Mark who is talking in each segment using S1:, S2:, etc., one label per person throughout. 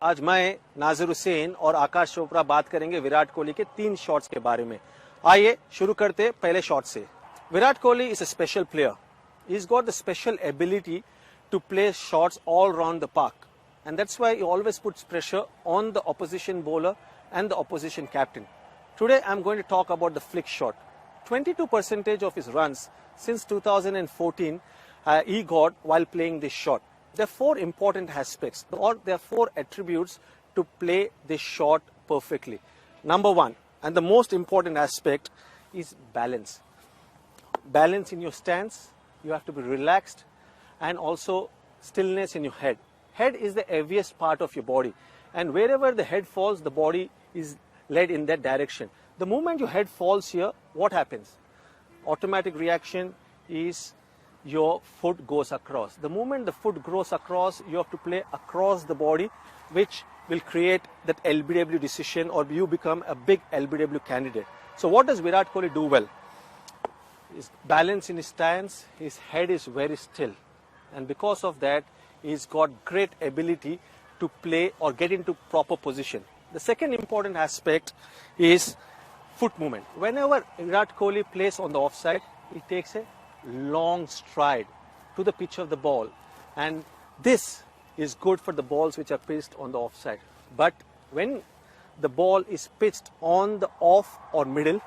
S1: आज मैं नाजिर हुसैन और आकाश चोपड़ा बात करेंगे विराट कोहली के 3 शॉट्स के बारे में। आइए शुरू करते पहले शॉट से। Virat Kohli is a special player. He has got the special ability to play shots all around the park, and that's why he always puts pressure on the opposition bowler and the opposition captain. Today I'm going to talk about the flick shot. 22% of his runs since 2014 he got while playing this shot. There are 4 important aspects, or there are 4 attributes to play this shot perfectly. Number 1, and the most important aspect, is balance. Balance in your stance. You have to be relaxed, and also stillness in your head. Head is the heaviest part of your body, and wherever the head falls, the body is led in that direction. The moment your head falls here, what happens? Automatic reaction is your foot goes across. The moment the foot goes across, you have to play across the body, which will create that LBW decision, or you become a big LBW candidate. So what does Virat Kohli do well? His balance in his stance, his head is very still. And because of that, he's got great ability to play or get into proper position. The second important aspect is foot movement. Whenever Virat Kohli plays on the offside, he takes a long stride to the pitch of the ball. And this is good for the balls which are pitched on the offside. But when the ball is pitched on the off or middle,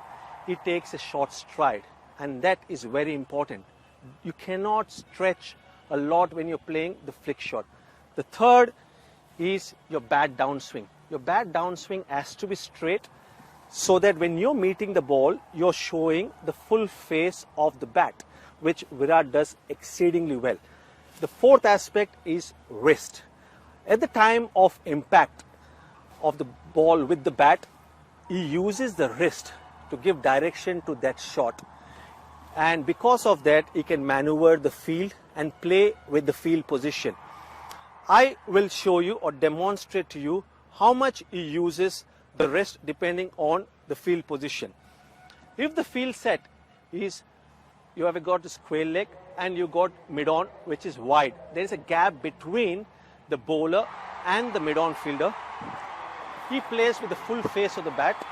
S1: he takes a short stride. And that is very important. You cannot stretch a lot when you're playing the flick shot. The third is your bat downswing. Your bat downswing has to be straight, so that when you're meeting the ball, you're showing the full face of the bat, which Virat does exceedingly well. The fourth aspect is wrist. At the time of impact of the ball with the bat, he uses the wrist to give direction to that shot. And because of that, he can maneuver the field and play with the field position. I will show you or demonstrate to you how much he uses the wrist depending on the field position. If the field set is, you have got the square leg and you got mid-on which is wide, there is a gap between the bowler and the mid-on fielder. He plays with the full face of the bat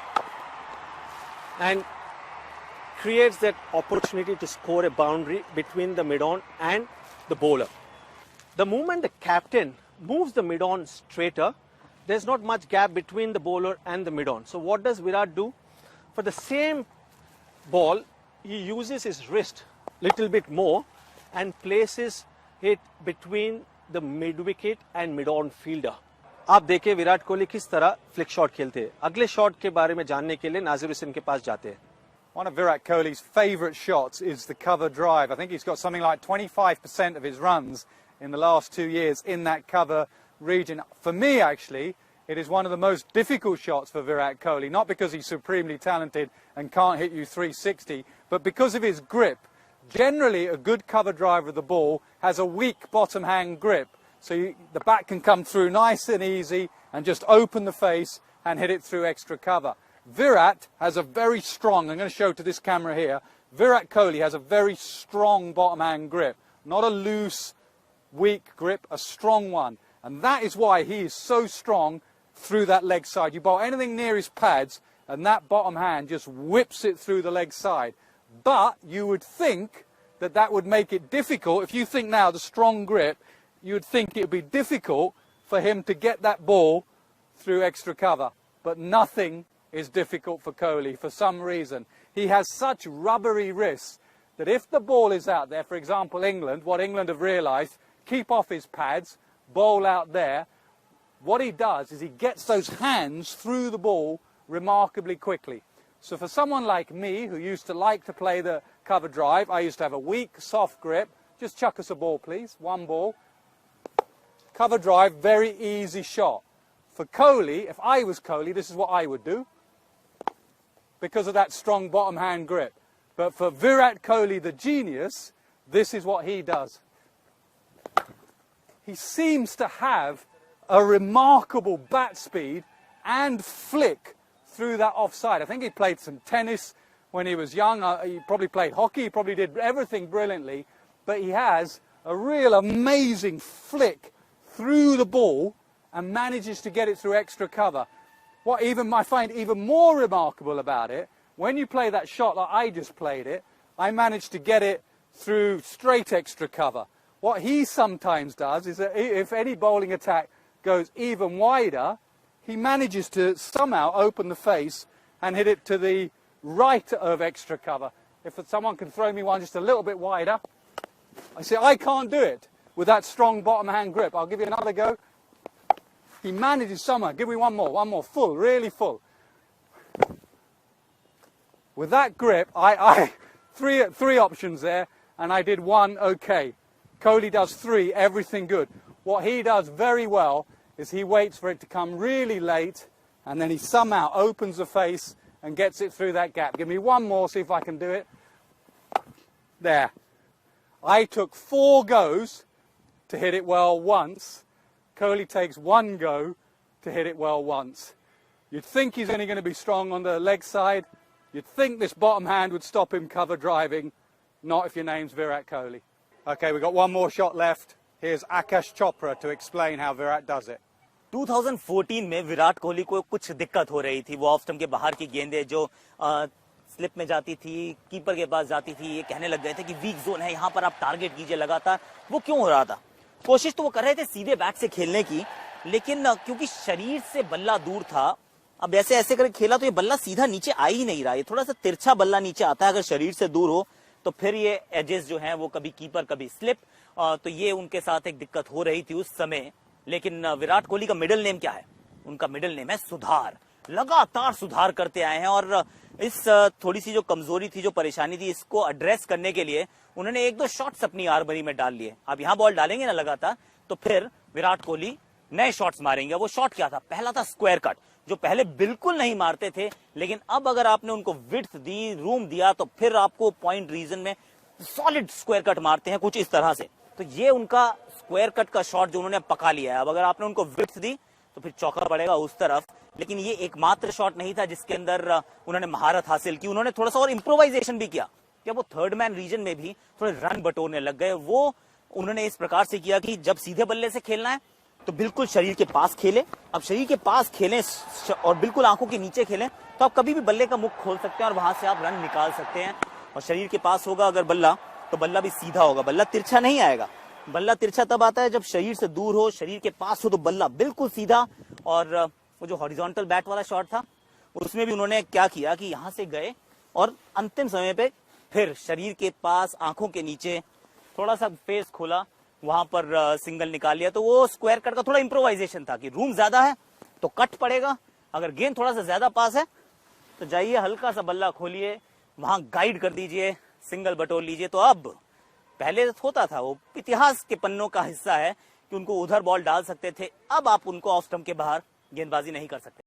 S1: and creates that opportunity to score a boundary between the mid-on and the bowler. The moment the captain moves the mid-on straighter, there's not much gap between the bowler and the mid-on. So what does Virat do? For the same ball, he uses his wrist little bit more and places it between the mid-wicket and mid-on fielder. आप देखिए विराट कोहली किस तरह flick shot खेलते हैं। अगले shot के बारे में जानने के लिए नाजिर हुसैन के पास जाते हैं।
S2: One of Virat Kohli's favourite shots is the cover drive. I think he's got something like 25% of his runs in the last 2 years in that cover region. For me, actually, it is one of the most difficult shots for Virat Kohli, not because he's supremely talented and can't hit you 360, but because of his grip. Generally, a good cover drive of the ball has a weak bottom hand grip, so the bat can come through nice and easy and just open the face and hit it through extra cover. Virat has a very strong, I'm going to show to this camera here, Virat Kohli has a very strong bottom hand grip, not a loose, weak grip, a strong one. And that is why he is so strong through that leg side. You bowl anything near his pads and that bottom hand just whips it through the leg side. But you would think that that would make it difficult. If you think now the strong grip, you would think it would be difficult for him to get that ball through extra cover. But nothing is difficult for Kohli for some reason. He has such rubbery wrists that if the ball is out there, for example England, what England have realised, keep off his pads, bowl out there, what he does is he gets those hands through the ball remarkably quickly. So for someone like me, who used to like to play the cover drive, I used to have a weak, soft grip, just chuck us a ball please, one ball. Cover drive, very easy shot. For Kohli, if I was Kohli, this is what I would do, because of that strong bottom hand grip. But for Virat Kohli, the genius, this is what he does. He seems to have a remarkable bat speed and flick through that offside. I think he played some tennis when he was young. He probably played hockey. He probably did everything brilliantly. But he has a real amazing flick through the ball and manages to get it through extra cover. What I find even more remarkable about it, when you play that shot like I just played it, I managed to get it through straight extra cover. What he sometimes does is that if any bowling attack goes even wider, he manages to somehow open the face and hit it to the right of extra cover. If someone can throw me one just a little bit wider, I say I can't do it with that strong bottom hand grip. I'll give you another go. He manages somehow. Give me one more, full, really full. With that grip, three options there, and I did one okay. Kohli does three, everything good. What he does very well is he waits for it to come really late, and then he somehow opens the face and gets it through that gap. Give me one more, see if I can do it. There. I took 4 goes to hit it well once. Kohli takes 1 go to hit it well once. You'd think he's only going to be strong on the leg side. You'd think this bottom hand would stop him cover driving. Not if your name's Virat Kohli. Okay, we've got one more shot left. Here's Akash Chopra to explain how Virat does it.
S3: 2014 में विराट कोहली को कुछ दिक्कत हो रही थी। वो off stump के बाहर की गेंदें जो स्लिप में जाती थी, कीपर के पास जाती थी, ये कहने लग गए थे कि वीक जोन है, यहाँ पर आप टारगेट कीजिए लगातार। वो क्यों हो रहा था? कोशिश तो वो कर रहे थे सीधे बैट से खेलने की, लेकिन क्योंकि शरीर से बल्ला दूर था, अब ऐसे ऐसे करके खेला तो ये बल्ला सीधा नीचे आ ही नहीं रहा। ये थोड़ा सा तिरछा बल्ला नीचे आता है अगर शरीर से दूर हो तो फिर ये एजेस जो हैं वो कभी कीपर कभी स्लिप, तो ये उनके साथ एक दिक्कत हो रही थी उस समय। लेकिन विराट कोहली का मिडिल नेम क्या है? उनका मिडिल नेम है सुधार। लगातार सुधार करते आए हैं और इस थोड़ी सी जो कमजोरी थी, जो परेशानी थी, इसको एड्रेस करने के लिए उन्होंने 1-2 शॉट्स अपनी आर्मरी में डाल लिए। अब यहां बॉल डालेंगे ना लगातार तो फिर विराट कोहली नए शॉट्स मारेंगे। वो शॉट क्या था? पहला था स्क्वायर कट, जो पहले बिल्कुल नहीं मारते थे, लेकिन अब अगर आपने उनको विड्थ दी, रूम दिया, तो फिर आपको पॉइंट रीजन में सॉलिड स्क्वायर कट मारते हैं कुछ इस तरह से। तो ये उनका स्क्वायर कट का शॉट जो उन्होंने पका लिया है। अब अगर आपने उनको विड्थ दी तो फिर चौका पड़ेगा उस तरफ। लेकिन ये एकमात्र शॉट नहीं था जिसके अंदर उन्होंने महारत हासिल की। उन्होंने थोड़ा सा और इंप्रोवाइजेशन भी किया कि वो थर्ड मैन रीजन में भी थोड़े रन बटोरने लग गए। वो उन्होंने इस प्रकार से किया कि जब सीधे बल्ले से खेलना है तो बिल्कुल शरीर के पास खेले। अब शरीर के पास खेलें और बिल्कुल आंखों के नीचे खेलें तो आप कभी भी बल्ले का मुख खोल सकते हैं और वहां से आप रन निकाल सकते हैं। और शरीर के पास होगा अगर बल्ला तो बल्ला भी सीधा होगा, बल्ला तिरछा नहीं आएगा। बल्ला तिरछा तब आता है जब शरीर से दूर हो, शरीर के पास हो तो बल्ला बिल्कुल सीधा। और वो जो हॉरिजॉन्टल बैट वाला शॉट था उसमें भी उन्होंने क्या किया कि यहां से गए और अंतिम समय पे फिर शरीर के पास आंखों के नीचे थोड़ा सा फेस खोला, वहां पर सिंगल निकाल लिया। तो वो स्क्वायर कट का थोड़ा इंप्रोवाइजेशन था कि रूम ज्यादा है तो कट पड़ेगा, अगर गेंद थोड़ा सा ज्यादा पास है तो जाइए हल्का सा बल्ला खोलिए, वहां गाइड कर दीजिए, सिंगल बटोर लीजिए। तो अब पहले होता था, वो इतिहास के पन्नों का हिस्सा है कि उनको उधर बॉल डाल सकते थे, अब आप उनको ऑफ स्टंप के बाहर गेंदबाजी नहीं कर सकते।